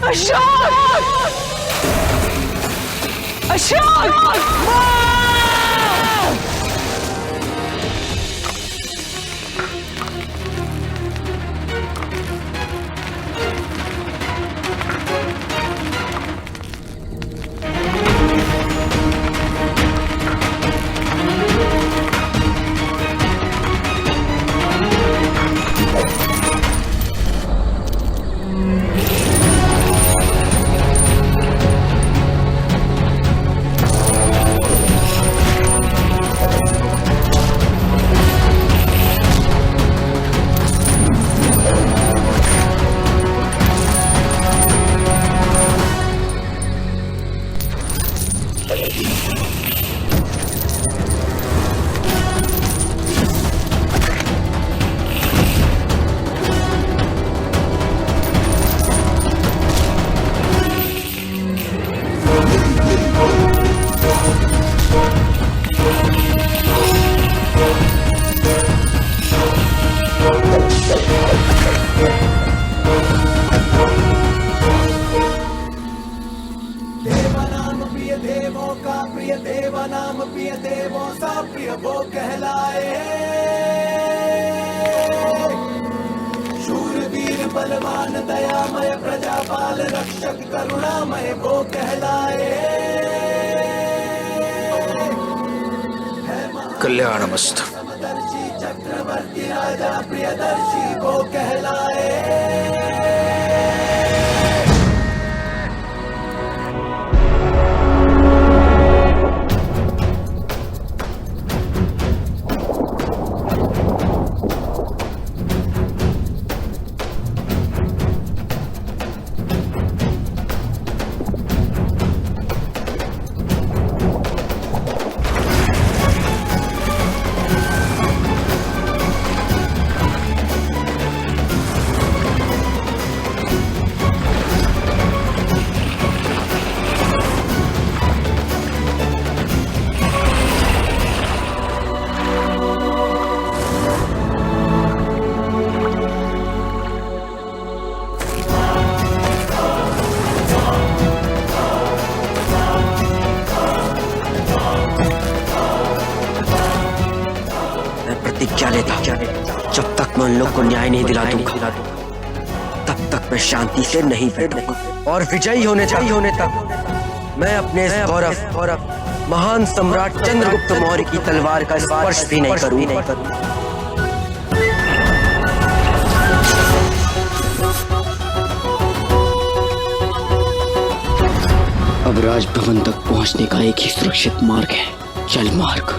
अशोक! अशोक! प्रिय देव नाम प्रिय देवों सा प्रिय वो कहलाए। शूरवीर बलवान दयामय प्रजापाल रक्षक करुणामय वो कहलाए। कल्याणमस्तु। समदर्शी चक्रवर्ती राजा प्रियदर्शी वो कहलाए। प्रतिज्ञा लेता जब तक मैं उन लोग को न्याय नहीं दिला दूंगा तब तक मैं शांति से नहीं बैठूंगा और विजयी होने तक मैं अपने गौरव महान सम्राट चंद्रगुप्त मौर्य की तलवार का स्पर्श भी नहीं करूंगा। अब राजभवन तक पहुंचने का एक ही सुरक्षित मार्ग है, जल मार्ग।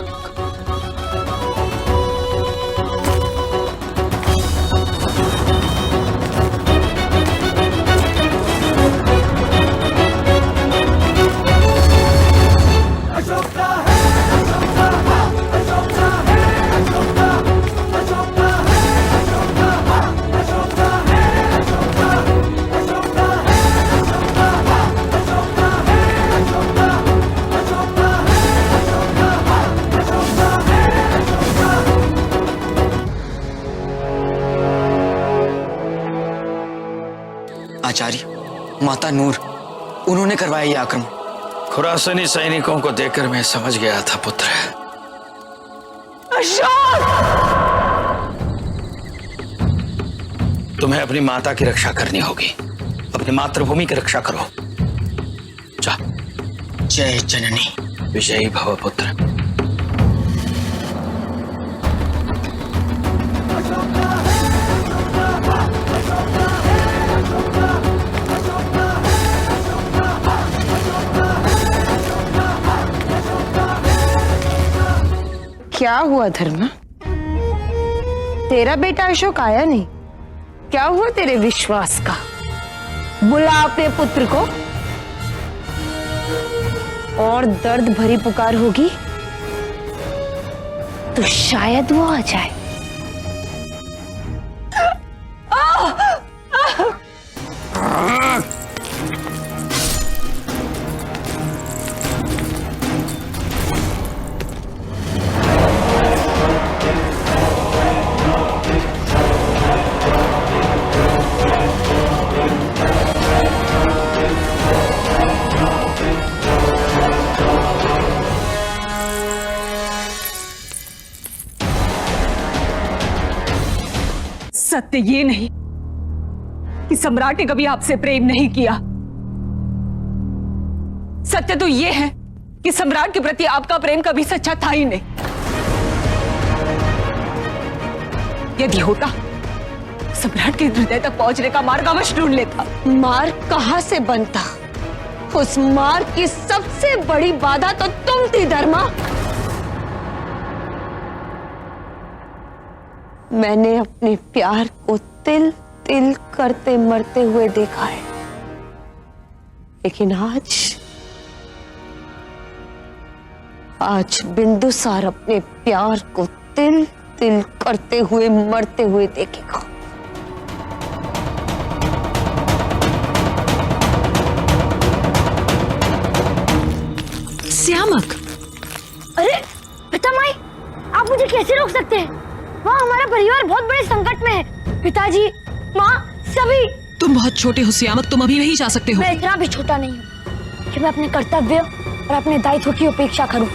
आचार्य, माता नूर, उन्होंने करवाया ये आक्रमण। खुरासनी सैनिकों को देखकर मैं समझ गया था पुत्र। अशोक! तुम्हें अपनी माता की रक्षा करनी होगी। अपनी मातृभूमि की रक्षा करो। जा। जय जननी। विजयी भव पुत्र। क्या हुआ धर्मा? तेरा बेटा अशोक आया नहीं? क्या हुआ तेरे विश्वास का? बुला अपने पुत्र को। और दर्द भरी पुकार होगी तो शायद वो आ जाए। सत्य ये नहीं कि सम्राट ने कभी आपसे प्रेम नहीं किया। सत्य तो ये है कि सम्राट के प्रति आपका प्रेम कभी सच्चा था ही नहीं। यदि होता, सम्राट के हृदय तक पहुंचने का मार्ग अवश्य ढूंढ लेता। मार्ग कहां से बनता? उस मार्ग की सबसे बड़ी बाधा तो तुम थी धर्मा। मैंने अपने प्यार को तिल तिल करते मरते हुए देखा है, लेकिन आज बिंदुसार अपने प्यार को तिल तिल करते हुए मरते हुए देखेगा। श्यामक, अरे पितामाई, आप मुझे कैसे रोक सकते हैं? वहाँ हमारा परिवार बहुत बड़े संकट में है। पिताजी, माँ, सभी। तुम बहुत छोटे हो श्यामक, तुम अभी नहीं जा सकते हो। मैं इतना भी छोटा नहीं हूँ कि मैं अपने कर्तव्य और अपने दायित्व की उपेक्षा करूँ।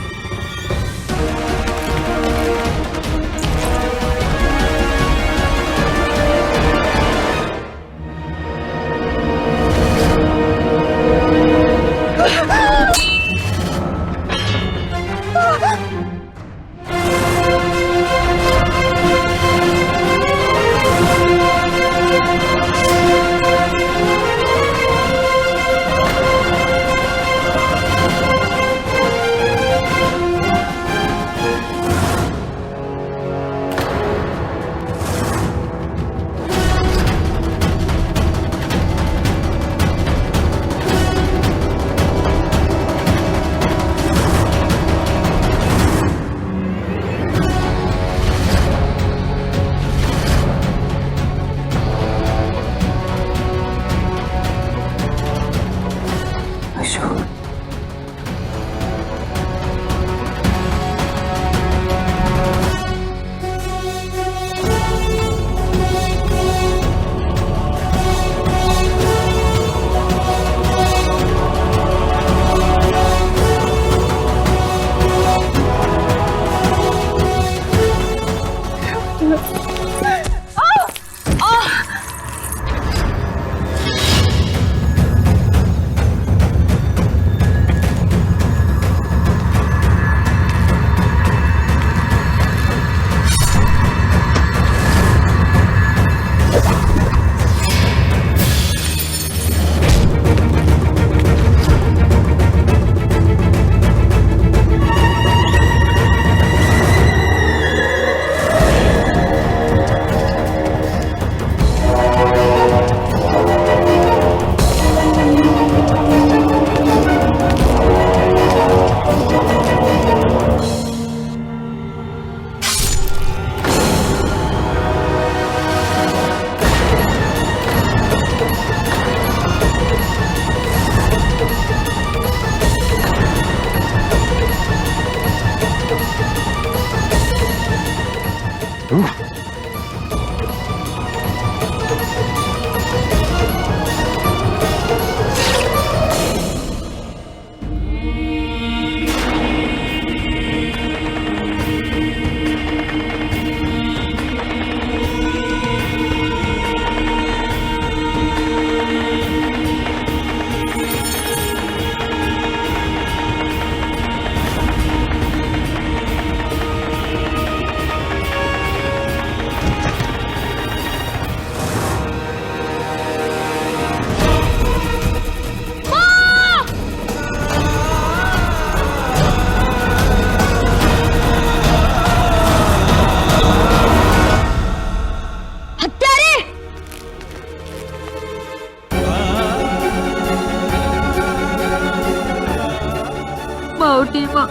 मावटी माँ,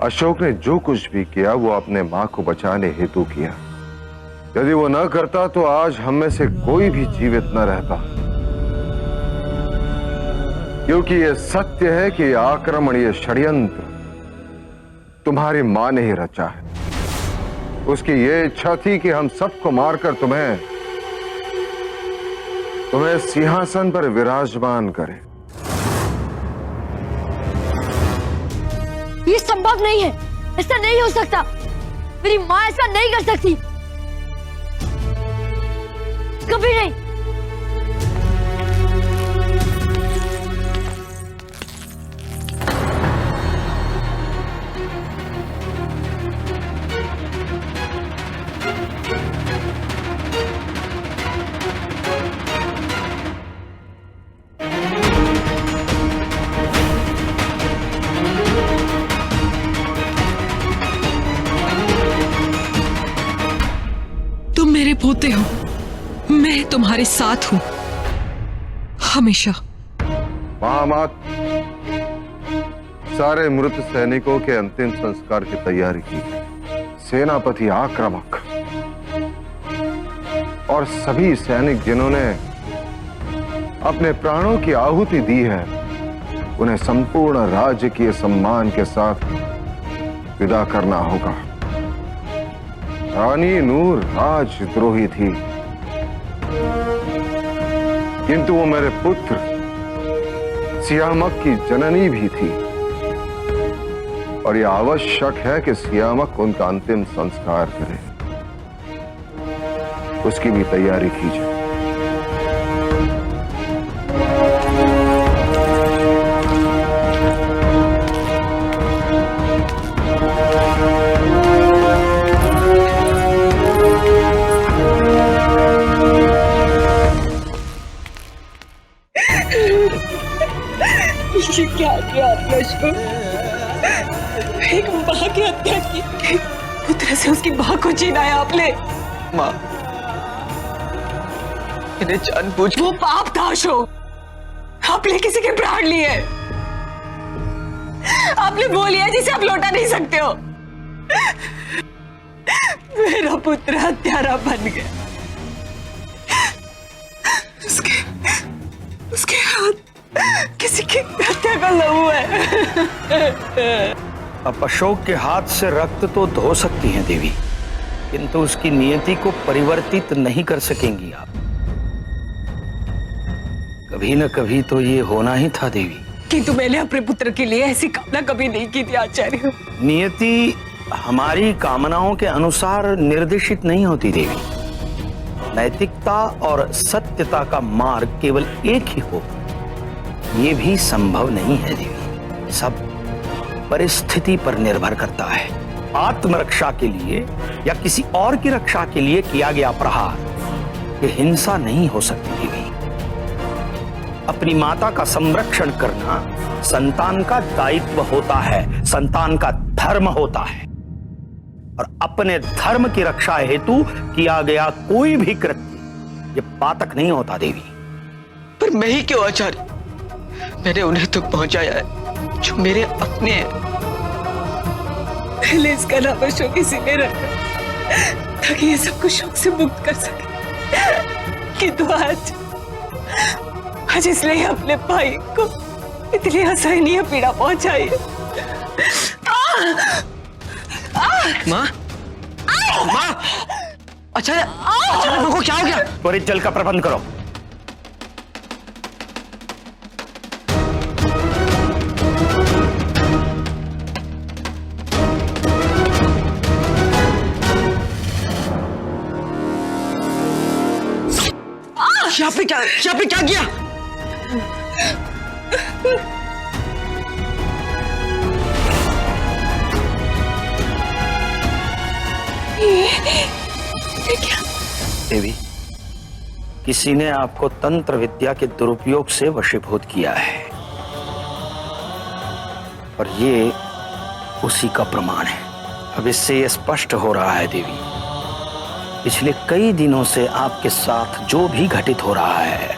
अशोक ने जो कुछ भी किया वो अपने मां को बचाने हेतु किया। यदि वो न करता तो आज हम में से कोई भी जीवित न रहता, क्योंकि ये सत्य है कि ये आक्रमण, ये षड्यंत्र तुम्हारी मां ने ही रचा है। उसकी ये इच्छा थी कि हम सबको मारकर तुम्हें सिंहासन पर विराजमान करे। ये संभव नहीं है, ऐसा नहीं हो सकता। मेरी माँ ऐसा नहीं कर सकती, कभी नहीं। तुम मेरे पोते हो, मैं तुम्हारे साथ हूं हमेशा। महामात, सारे मृत सैनिकों के अंतिम संस्कार की तैयारी की। सेनापति आक्रामक और सभी सैनिक जिन्होंने अपने प्राणों की आहुति दी है, उन्हें संपूर्ण राजकीय सम्मान के साथ विदा करना होगा। रानी नूर राजद्रोही थी, किंतु वो मेरे पुत्र सियामक की जननी भी थी, और यह आवश्यक है कि सियामक उनका अंतिम संस्कार करे। उसकी भी तैयारी कीजिए। ये क्या किया आपने अशोक? एक मां की हत्या की, पुत्र से उसकी मां को छीनाया आपने। माँ, मैंने जानबूझ वो पाप था अशोक, आपने किसी के प्राण लिए, आपने वो लिया जिसे आप लौटा नहीं सकते हो। मेरा पुत्र हत्यारा बन गया, उसके हाथ किसी की हत्या का लहू है। अब अशोक के हाथ से रक्त तो धो सकती हैं देवी, किंतु उसकी नियति को परिवर्तित नहीं कर सकेंगी आप। कभी न कभी तो ये होना ही था देवी। किंतु मैंने अपने पुत्र के लिए ऐसी कामना कभी नहीं की थी आचार्य। नियति हमारी कामनाओं के अनुसार निर्देशित नहीं होती देवी। नैतिकता और सत्यता का मार्ग केवल एक ही हो, ये भी संभव नहीं है देवी। सब परिस्थिति पर निर्भर करता है। आत्मरक्षा के लिए या किसी और की रक्षा के लिए किया गया प्रहार, ये हिंसा नहीं हो सकती देवी। अपनी माता का संरक्षण करना संतान का दायित्व होता है, संतान का धर्म होता है, और अपने धर्म की रक्षा हेतु किया गया कोई भी कृत्य ये पातक नहीं होता देवी। पर मैं ही क्यों आचार्य? मैंने उन्हें तो पहुंचाया है जो मेरे अपने हैं। पहले इसका नाम अशोक इसीलिए रखा ताकि ये सब कुछ शोक से मुक्त कर सके, किंतु आज इसलिए अपने भाई को इतनी असहनीय पीड़ा पहुंचाई है। माँ, माँ, आचार्य, को क्या हो गया? त्वरित जल का प्रबंध करो। आपने क्या किया? क्या? देवी, किसी ने आपको तंत्र विद्या के दुरुपयोग से वशीभूत किया है, और ये उसी का प्रमाण है। अब इससे यह स्पष्ट हो रहा है देवी, पिछले कई दिनों से आपके साथ जो भी घटित हो रहा है,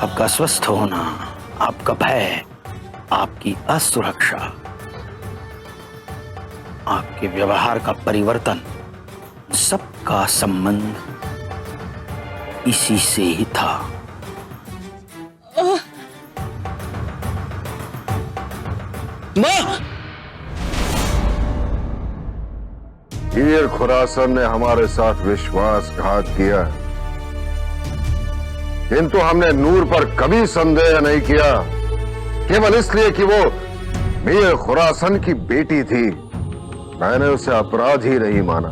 आपका अस्वस्थ होना, आपका भय, आपकी असुरक्षा, आपके व्यवहार का परिवर्तन, सबका संबंध इसी से ही था। माँ! हीर खुरासन ने हमारे साथ विश्वासघात किया, किंतु हमने नूर पर कभी संदेह नहीं किया, केवल इसलिए कि वो मीर खुरासन की बेटी थी। मैंने उसे अपराधी नहीं माना,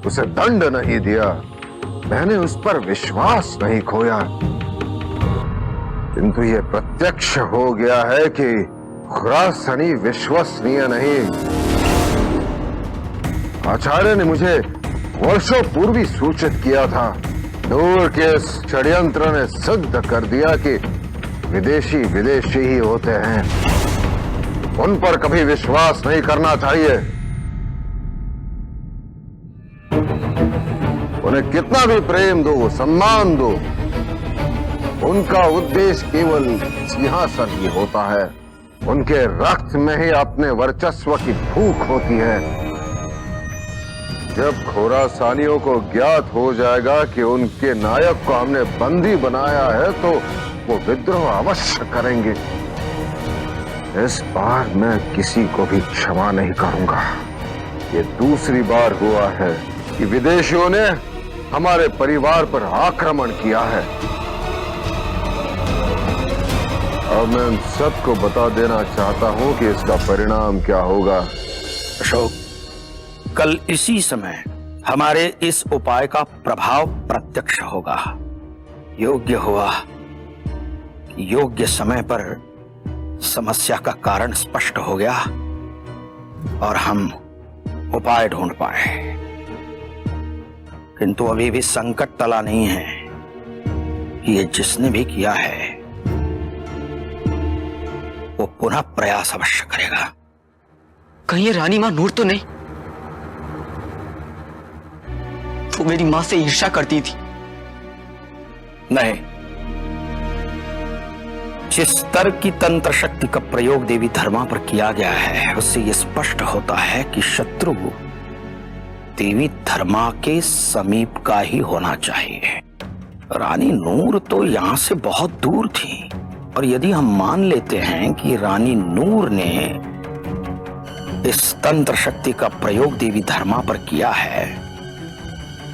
उसे दंड नहीं दिया, मैंने उस पर विश्वास नहीं खोया। किंतु ये प्रत्यक्ष हो गया है कि खुरासनी विश्वसनीय नहीं। आचार्य ने मुझे वर्षों पूर्व सूचित किया था। नूर के इस षड्यंत्र ने सिद्ध कर दिया कि विदेशी विदेशी ही होते हैं, उन पर कभी विश्वास नहीं करना चाहिए। उन्हें कितना भी प्रेम दो, सम्मान दो, उनका उद्देश्य केवल सिंहासन ही होता है। उनके रक्त में ही अपने वर्चस्व की भूख होती है। जब खुरासानियों को ज्ञात हो जाएगा कि उनके नायक को हमने बंदी बनाया है, तो वो विद्रोह अवश्य करेंगे। इस बार मैं किसी को भी क्षमा नहीं करूंगा। ये दूसरी बार हुआ है कि विदेशियों ने हमारे परिवार पर आक्रमण किया है। अब मैं उन सबको बता देना चाहता हूं कि इसका परिणाम क्या होगा। अशोक, कल इसी समय हमारे इस उपाय का प्रभाव प्रत्यक्ष होगा। योग्य हुआ, योग्य समय पर समस्या का कारण स्पष्ट हो गया और हम उपाय ढूंढ पाए। किंतु अभी भी संकट टला नहीं है। ये जिसने भी किया है वो पुनः प्रयास अवश्य करेगा। कहीं ये रानी मां नूर तो नहीं? वो मेरी मां से ईर्ष्या करती थी। नहीं, जिस स्तर की तंत्र शक्ति का प्रयोग देवी धर्मा पर किया गया है, उससे यह स्पष्ट होता है कि शत्रु देवी धर्मा के समीप का ही होना चाहिए। रानी नूर तो यहां से बहुत दूर थी, और यदि हम मान लेते हैं कि रानी नूर ने इस तंत्र शक्ति का प्रयोग देवी धर्मा पर किया है,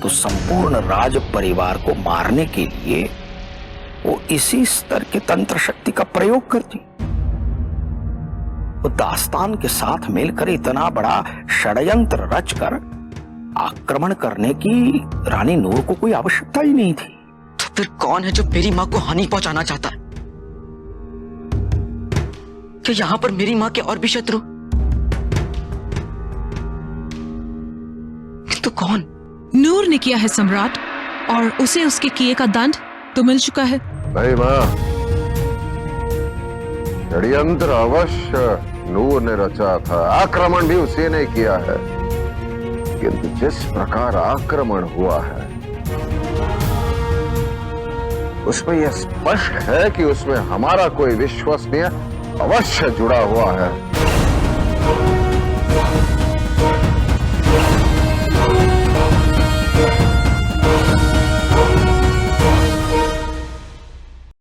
तो संपूर्ण राज परिवार को मारने के लिए वो इसी स्तर के तंत्र शक्ति का प्रयोग करती। वो दास्तान के साथ मिलकर इतना बड़ा षड्यंत्र रचकर आक्रमण करने की रानी नूर को कोई आवश्यकता ही नहीं थी। तो फिर कौन है जो मेरी मां को हानि पहुंचाना चाहता है? क्या यहां पर मेरी मां के और भी शत्रु? तो कौन? नूर ने किया है सम्राट, और उसे उसके किए का दंड तो मिल चुका है। नहीं मां, षड्यंत्र अवश्य नूर ने रचा था, आक्रमण भी उसी ने किया है। किंतु जिस प्रकार आक्रमण हुआ है, उसमें यह स्पष्ट है कि उसमें हमारा कोई विश्वसनीय अवश्य जुड़ा हुआ है।